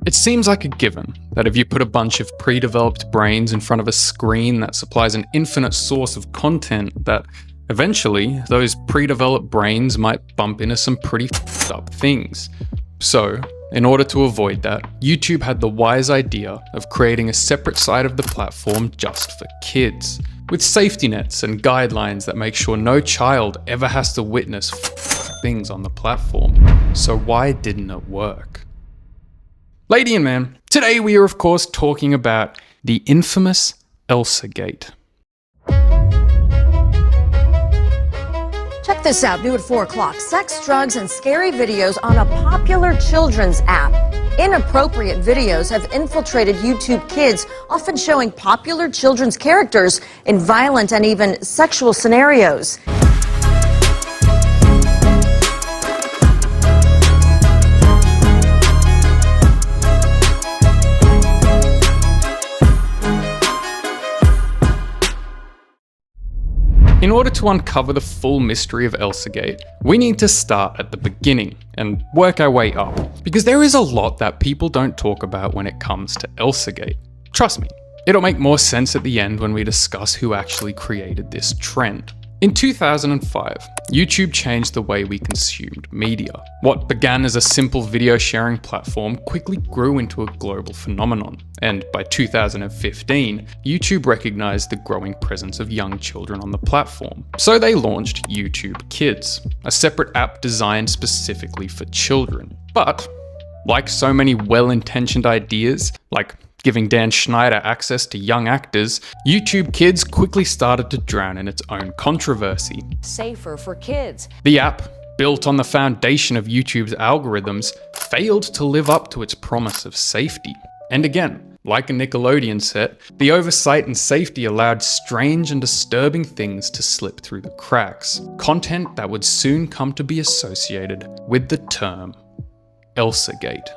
It seems like a given that if you put a bunch of pre-developed brains in front of a screen that supplies an infinite source of content, that eventually those pre-developed brains might bump into some pretty f***ed up things. So, in order to avoid that, YouTube had the wise idea of creating a separate side of the platform just for kids, with safety nets and guidelines that make sure no child ever has to witness things on the platform. So why didn't it work? Lady and man, today we are of course talking about the infamous Elsagate. Check this out, new at 4 o'clock. Sex, drugs, and scary videos on a popular children's app. Inappropriate videos have infiltrated YouTube Kids, often showing popular children's characters in violent and even sexual scenarios. In order to uncover the full mystery of Elsagate, we need to start at the beginning and work our way up, because there is a lot that people don't talk about when it comes to Elsagate. Trust me, it'll make more sense at the end when we discuss who actually created this trend. In 2005, YouTube changed the way we consumed media. What began as a simple video sharing platform quickly grew into a global phenomenon, and by 2015, YouTube recognized the growing presence of young children on the platform. So they launched YouTube Kids, a separate app designed specifically for children. But, like so many well-intentioned ideas, like giving Dan Schneider access to young actors, YouTube Kids quickly started to drown in its own controversy. Safer for kids. The app, built on the foundation of YouTube's algorithms, failed to live up to its promise of safety. And again, like a Nickelodeon set, the oversight and safety allowed strange and disturbing things to slip through the cracks. Content that would soon come to be associated with the term Elsagate.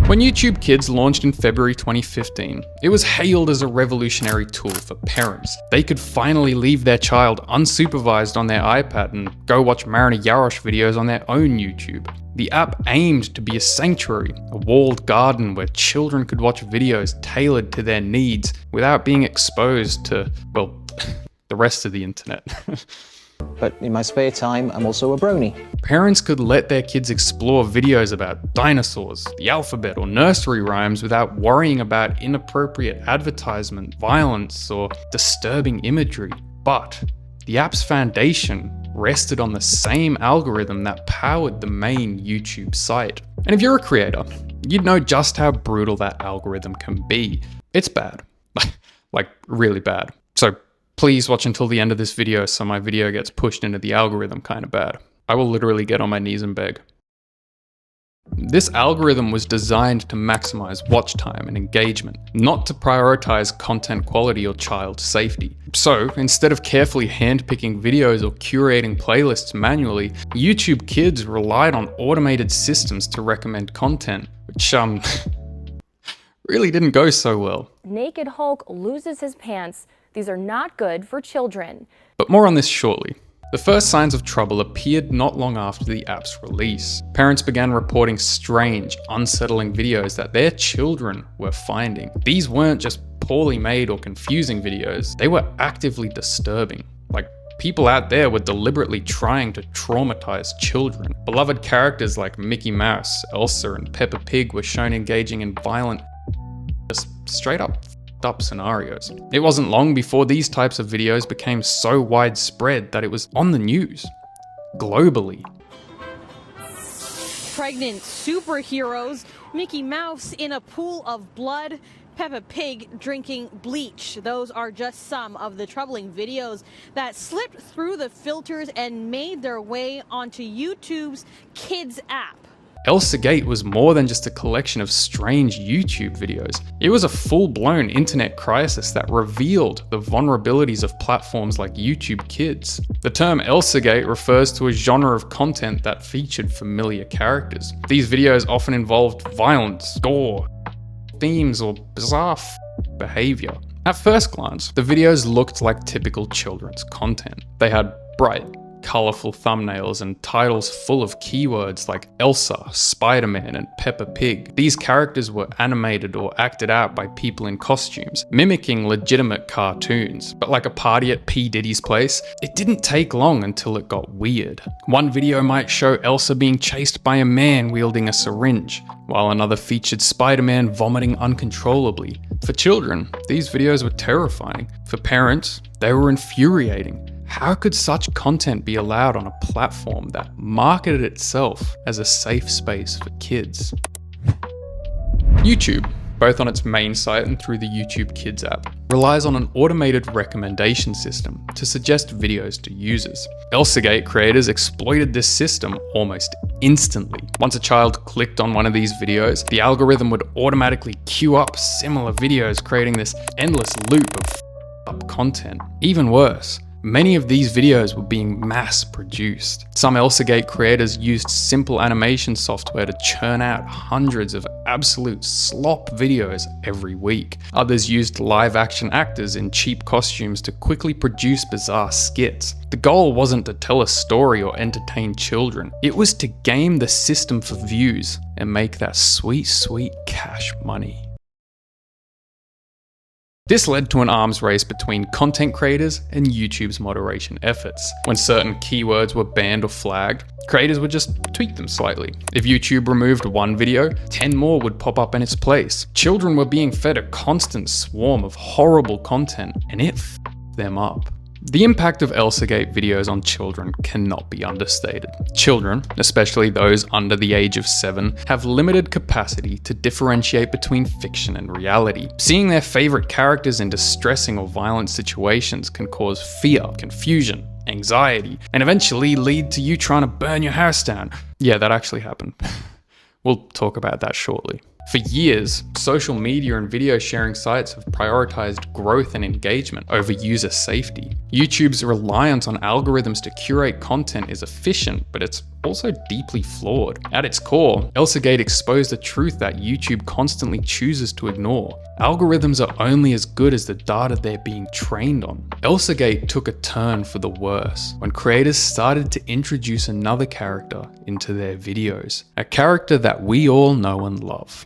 When YouTube Kids launched in February 2015, it was hailed as a revolutionary tool for parents. They could finally leave their child unsupervised on their iPad and go watch Jaros videos on their own YouTube. The app aimed to be a sanctuary, a walled garden where children could watch videos tailored to their needs without being exposed to, well, the rest of the internet. But in my spare time, I'm also a brony. Parents could let their kids explore videos about dinosaurs, the alphabet, or nursery rhymes without worrying about inappropriate advertisement, violence, or disturbing imagery. But the app's foundation rested on the same algorithm that powered the main YouTube site. And if you're a creator, you'd know just how brutal that algorithm can be. It's bad. Like really bad. So please watch until the end of this video so my video gets pushed into the algorithm kind of bad. I will literally get on my knees and beg. This algorithm was designed to maximize watch time and engagement, not to prioritize content quality or child safety. So, instead of carefully handpicking videos or curating playlists manually, YouTube Kids relied on automated systems to recommend content, which really didn't go so well. Naked Hulk loses his pants. These are not good for children. But more on this shortly. The first signs of trouble appeared not long after the app's release. Parents began reporting strange, unsettling videos that their children were finding. These weren't just poorly made or confusing videos, they were actively disturbing. Like, people out there were deliberately trying to traumatize children. Beloved characters like Mickey Mouse, Elsa, and Peppa Pig were shown engaging in violent, just straight up scenarios. It wasn't long before these types of videos became so widespread that it was on the news, globally. Pregnant superheroes, Mickey Mouse in a pool of blood, Peppa Pig drinking bleach. Those are just some of the troubling videos that slipped through the filters and made their way onto YouTube's Kids app. Elsagate was more than just a collection of strange YouTube videos. It was a full-blown internet crisis that revealed the vulnerabilities of platforms like YouTube Kids. The term Elsagate refers to a genre of content that featured familiar characters. These videos often involved violence, gore, themes, or bizarre behavior. At first glance, the videos looked like typical children's content. They had bright, colourful thumbnails and titles full of keywords like Elsa, Spider-Man, and Peppa Pig. These characters were animated or acted out by people in costumes, mimicking legitimate cartoons. But like a party at P. Diddy's place, it didn't take long until it got weird. One video might show Elsa being chased by a man wielding a syringe, while another featured Spider-Man vomiting uncontrollably. For children, these videos were terrifying. For parents, they were infuriating. How could such content be allowed on a platform that marketed itself as a safe space for kids? YouTube, both on its main site and through the YouTube Kids app, relies on an automated recommendation system to suggest videos to users. Elsagate creators exploited this system almost instantly. Once a child clicked on one of these videos, the algorithm would automatically queue up similar videos, creating this endless loop of up content. Even worse, many of these videos were being mass produced. Some Elsagate creators used simple animation software to churn out hundreds of absolute slop videos every week. Others used live action actors in cheap costumes to quickly produce bizarre skits. The goal wasn't to tell a story or entertain children. It was to game the system for views and make that sweet, sweet cash money. This led to an arms race between content creators and YouTube's moderation efforts. When certain keywords were banned or flagged, creators would just tweak them slightly. If YouTube removed one video, 10 more would pop up in its place. Children were being fed a constant swarm of horrible content, and it f***ed them up. The impact of Elsagate videos on children cannot be understated. Children, especially those under the age of 7, have limited capacity to differentiate between fiction and reality. Seeing their favorite characters in distressing or violent situations can cause fear, confusion, anxiety, and eventually lead to you trying to burn your house down. Yeah, that actually happened. We'll talk about that shortly. For years, social media and video sharing sites have prioritized growth and engagement over user safety. YouTube's reliance on algorithms to curate content is efficient, but it's also deeply flawed. At its core, Elsagate exposed the truth that YouTube constantly chooses to ignore. Algorithms are only as good as the data they're being trained on. Elsagate took a turn for the worse when creators started to introduce another character into their videos, a character that we all know and love.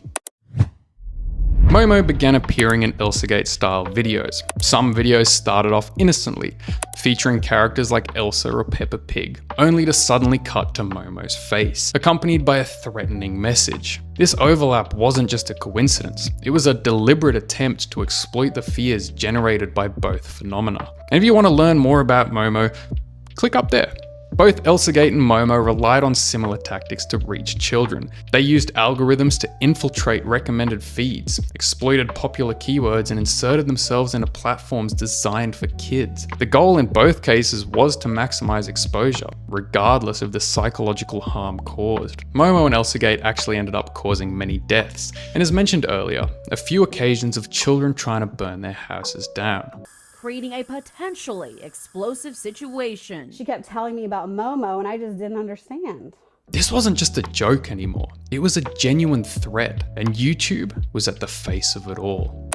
Momo began appearing in Elsagate-style videos. Some videos started off innocently, featuring characters like Elsa or Peppa Pig, only to suddenly cut to Momo's face, accompanied by a threatening message. This overlap wasn't just a coincidence, it was a deliberate attempt to exploit the fears generated by both phenomena. And if you want to learn more about Momo, click up there. Both Elsagate and Momo relied on similar tactics to reach children. They used algorithms to infiltrate recommended feeds, exploited popular keywords, and inserted themselves into platforms designed for kids. The goal in both cases was to maximize exposure, regardless of the psychological harm caused. Momo and Elsagate actually ended up causing many deaths, and as mentioned earlier, a few occasions of children trying to burn their houses down, creating a potentially explosive situation. She kept telling me about Momo and I just didn't understand. This wasn't just a joke anymore. It was a genuine threat, and YouTube was at the face of it all.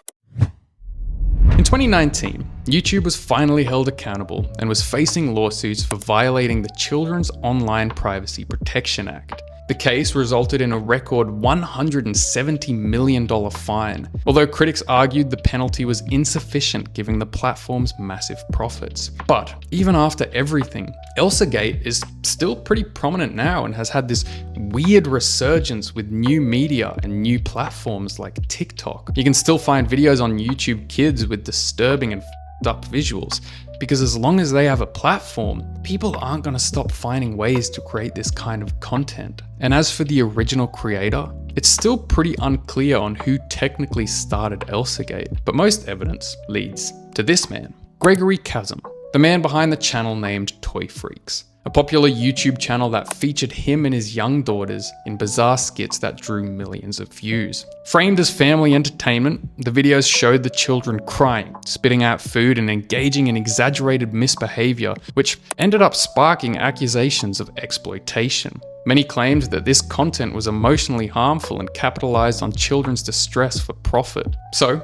In 2019, YouTube was finally held accountable and was facing lawsuits for violating the Children's Online Privacy Protection Act. The case resulted in a record $170 million fine, although critics argued the penalty was insufficient given the platform's massive profits. But even after everything, Elsagate is still pretty prominent now and has had this weird resurgence with new media and new platforms like TikTok. You can still find videos on YouTube Kids with disturbing and up visuals, because as long as they have a platform, people aren't going to stop finding ways to create this kind of content. And as for the original creator, it's still pretty unclear on who technically started Elsagate, but most evidence leads to this man, Gregory Chasm, the man behind the channel named Toy Freaks, a popular YouTube channel that featured him and his young daughters in bizarre skits that drew millions of views. Framed as family entertainment, the videos showed the children crying, spitting out food, and engaging in exaggerated misbehavior, which ended up sparking accusations of exploitation. Many claimed that this content was emotionally harmful and capitalized on children's distress for profit. So,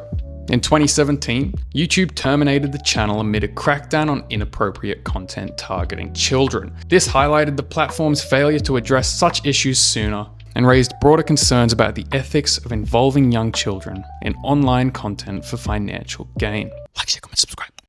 In 2017, YouTube terminated the channel amid a crackdown on inappropriate content targeting children. This highlighted the platform's failure to address such issues sooner and raised broader concerns about the ethics of involving young children in online content for financial gain.